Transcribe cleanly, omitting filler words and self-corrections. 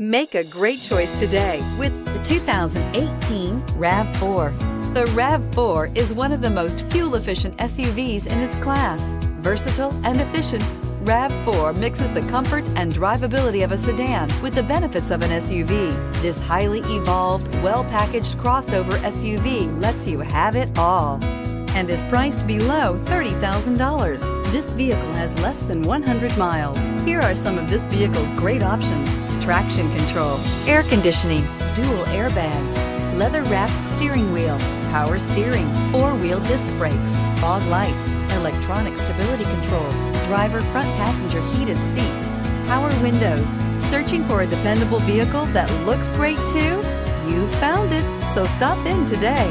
Make a great choice today with the 2018 RAV4. The RAV4 is one of the most fuel-efficient SUVs in its class. Versatile and efficient, RAV4 mixes the comfort and drivability of a sedan with the benefits of an SUV. This highly evolved, well-packaged crossover SUV lets you have it all and is priced below $30,000. This vehicle has less than 100 miles. Here are some of this vehicle's great options: traction control, air conditioning, dual airbags, leather-wrapped steering wheel, power steering, four-wheel disc brakes, fog lights, electronic stability control, driver front passenger heated seats, power windows. Searching for a dependable vehicle that looks great too? You found it, so stop in today.